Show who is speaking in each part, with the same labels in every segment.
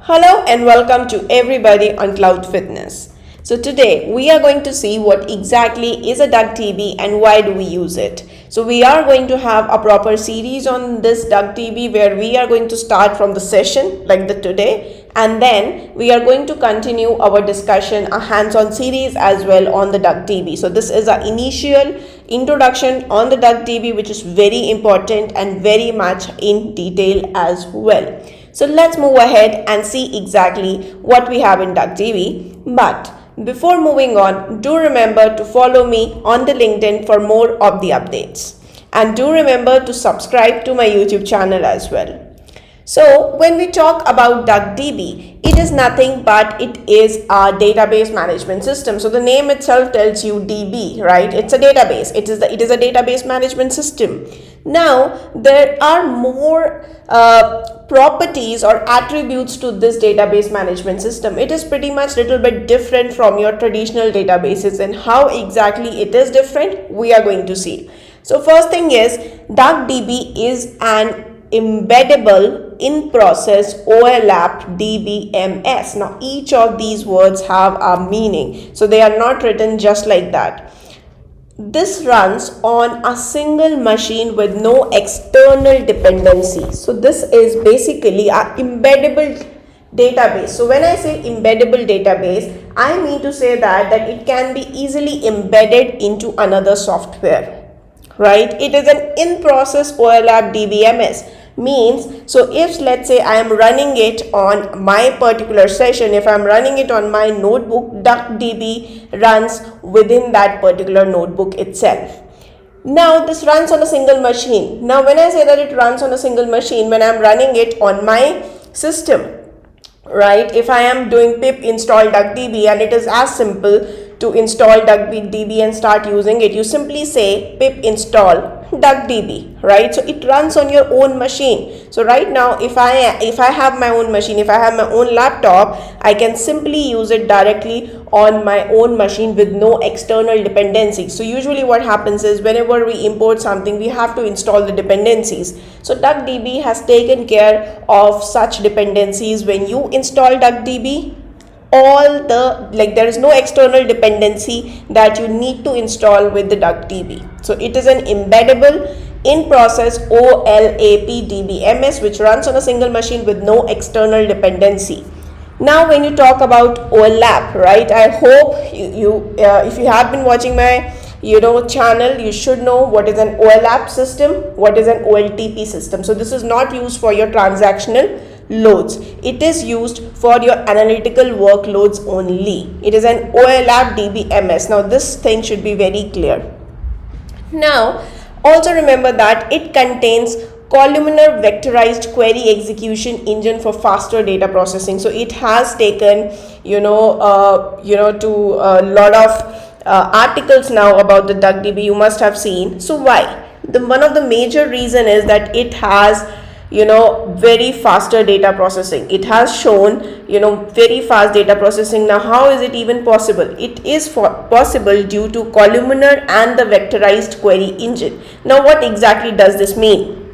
Speaker 1: Hello and welcome to everybody on Cloud Fitness. So today we are going to see what exactly is a DuckDB and why do we use it. So we are going to have a proper series on this DuckDB where we are going to start from the session like the today, and then we are going to continue our discussion, a hands-on series as well on the DuckDB. So this is an initial introduction on the DuckDB, which is very important and very much in detail as well. So let's move ahead and see exactly what we have in DuckDB. But before moving on, do remember to follow me on the LinkedIn for more of the updates. And do remember to subscribe to my YouTube channel as well. So when we talk about DuckDB, it is nothing but it is a database management system. So the name itself tells you DB, right? It's a database. It is a database management system. Now there are more properties or attributes to this database management system. It is pretty much a little bit different from your traditional databases, and how exactly it is different we are going to see. So first thing is, DuckDB is an embeddable in-process overlap DBMS. Now each of these words have a meaning, so they are not written just like that. This runs on a single machine with no external dependencies. So this is basically an embeddable database. So when I say embeddable database, I mean to say that it can be easily embedded into another software, right? It is an in-process overlap DBMS. Means, so if let's say I am running it on my particular session, if I am running it on my notebook, DuckDB runs within that particular notebook itself. Now this runs on a single machine. Now when I say that it runs on a single machine, when I am running it on my system, right? If I am doing pip install DuckDB, and it is as simple to install DuckDB and start using it, you simply say pip install DuckDB, right? So it runs on your own machine. So right now, if I have my own machine, if I have my own laptop, I can simply use it directly on my own machine with no external dependencies. So usually what happens is, whenever we import something, we have to install the dependencies. So DuckDB has taken care of such dependencies. When you install DuckDB, there is no external dependency that you need to install with the DuckDB. So it is an embeddable in-process OLAP DBMS which runs on a single machine with no external dependency. Now when you talk about overlap, right, I hope if you have been watching my channel, you should know what is an overlap system, what is an OLTP system. So this is not used for your transactional loads. It is used for your analytical workloads only. It is an overlap DBMS. Now this thing should be very clear. Now also remember that it contains columnar vectorized query execution engine for faster data processing. So it has taken to a lot of articles now about the DuckDB, you must have seen. So why? One of the major reason is that it has very faster data processing. It has shown very fast data processing. Now how is it even possible? It is possible due to columnar and the vectorized query engine. Now what exactly does this mean?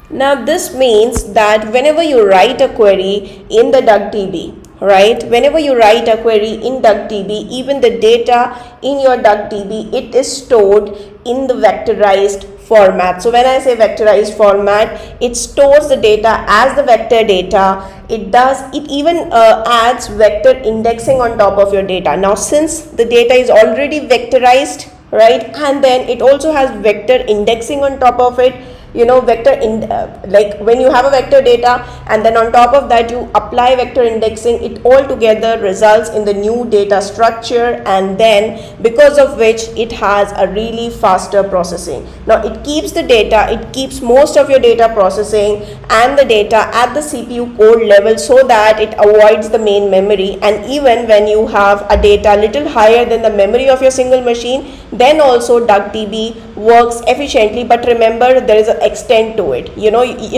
Speaker 1: Now this means that whenever you write a query in the DuckDB, right, whenever you write a query in DuckDB, even the data in your DuckDB, it is stored in the vectorized format. So when I say vectorized format, it stores the data as the vector data. It even adds vector indexing on top of your data. Now since the data is already vectorized, right, and then it also has vector indexing on top of it, like when you have a vector data and then on top of that you apply vector indexing, it all together results in the new data structure, and then because of which it has a really faster processing. Now it keeps the data, it keeps most of your data processing and the data at the CPU code level so that it avoids the main memory. And even when you have a data little higher than the memory of your single machine, then also DuckDB works efficiently. But remember, there is an extent to it.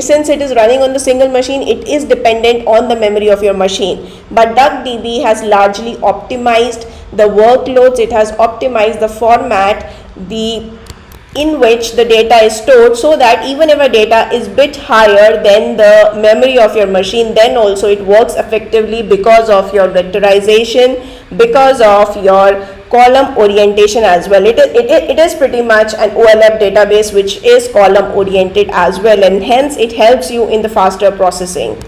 Speaker 1: Since it is running on the single machine, it is dependent on the memory of your machine. But DuckDB has largely optimized the workloads. It has optimized the format, the in which the data is stored, so that even if a data is bit higher than the memory of your machine, then also it works effectively because of your vectorization, because of your column orientation as well. It is pretty much an OLAP database which is column oriented as well, and hence it helps you in the faster processing.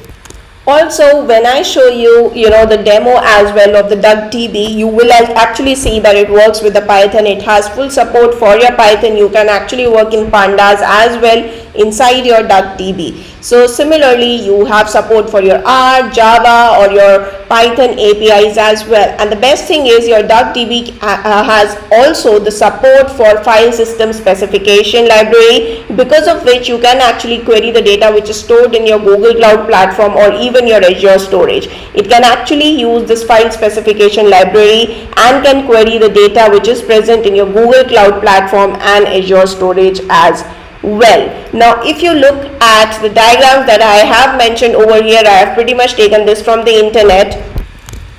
Speaker 1: Also, when I show you, the demo as well of the DuckDB, you will actually see that it works with the Python. It has full support for your Python. You can actually work in pandas as well inside your DuckDB. So similarly, you have support for your R, Java or your Python APIs as well. And the best thing is your DuckDB has also the support for file system specification library, because of which you can actually query the data which is stored in your Google Cloud platform or even your Azure storage. It can actually use this file specification library and can query the data which is present in your Google Cloud platform and Azure storage as well. Now if you look at the diagrams that I have mentioned over here, I have pretty much taken this from the internet.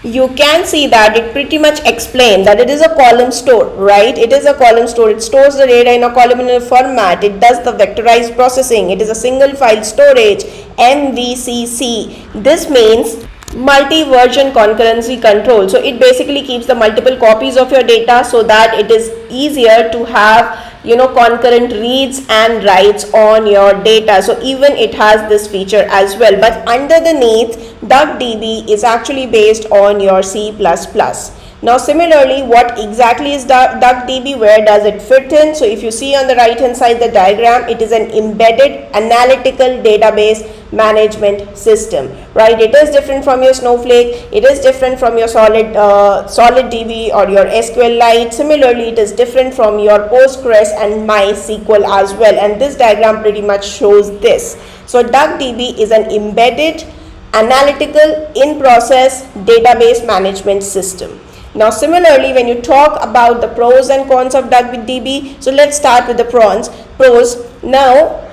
Speaker 1: You can see that it pretty much explains that it is a column store, right? It is a column store. It stores the data in a columnar format. It does the vectorized processing. It is a single file storage, MVCC. This means multi-version concurrency control. So it basically keeps the multiple copies of your data so that it is easier to have concurrent reads and writes on your data. So even it has this feature as well. But underneath, DuckDB is actually based on your C++. Now similarly, what exactly is DuckDB? Where does it fit in? So if you see on the right hand side the diagram, it is an embedded analytical database management system, right? It is different from your Snowflake. It is different from your SolidDB or your SQLite. Similarly, it is different from your Postgres and MySQL as well. And this diagram pretty much shows this. So DuckDB is an embedded analytical in-process database management system. Now similarly, when you talk about the pros and cons of DuckDB, so let's start with the pros. Now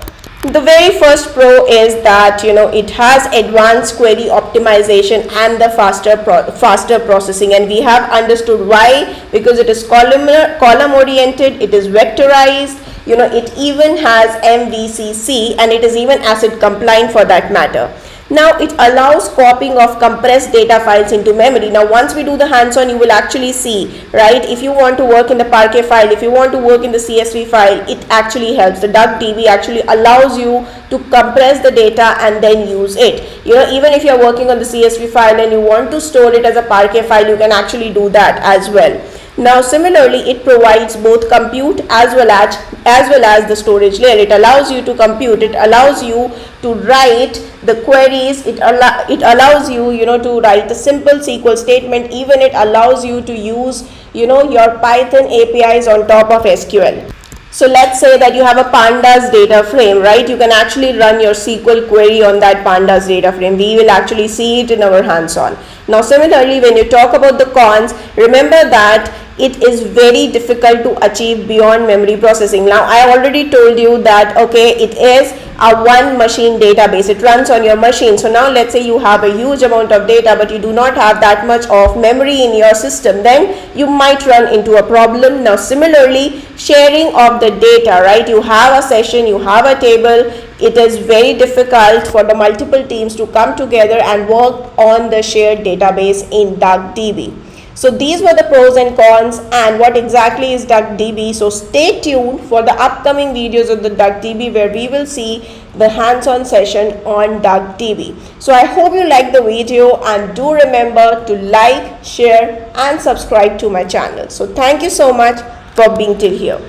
Speaker 1: the very first pro is that it has advanced query optimization and the faster processing, and we have understood why, because it is column oriented, it is vectorized, it even has MVCC, and it is even ACID compliant for that matter. Now it allows copying of compressed data files into memory. Now once we do the hands-on, you will actually see, right, if you want to work in the Parquet file, if you want to work in the CSV file, it actually helps. The DuckDB actually allows you to compress the data and then use it. Even if you're working on the CSV file and you want to store it as a Parquet file, you can actually do that as well. Now similarly, it provides both compute as well as the storage layer. It allows you to compute, it allows you to write the queries, it allows you to write a simple SQL statement, even it allows you to use your Python APIs on top of SQL. So let's say that you have a pandas data frame, right? You can actually run your SQL query on that pandas data frame. We will actually see it in our hands-on. Now similarly, when you talk about the cons, remember that it is very difficult to achieve beyond memory processing. Now I already told you that okay, it is a one machine database, it runs on your machine. So now let's say you have a huge amount of data but you do not have that much of memory in your system, then you might run into a problem. Now similarly, sharing of the data, right? You have a session, you have a table, it is very difficult for the multiple teams to come together and work on the shared database in DuckDB. So these were the pros and cons and what exactly is DuckDB. So stay tuned for the upcoming videos of the DuckDB where we will see the hands-on session on DuckDB. So I hope you liked the video and do remember to like, share and subscribe to my channel. So thank you so much for being till here.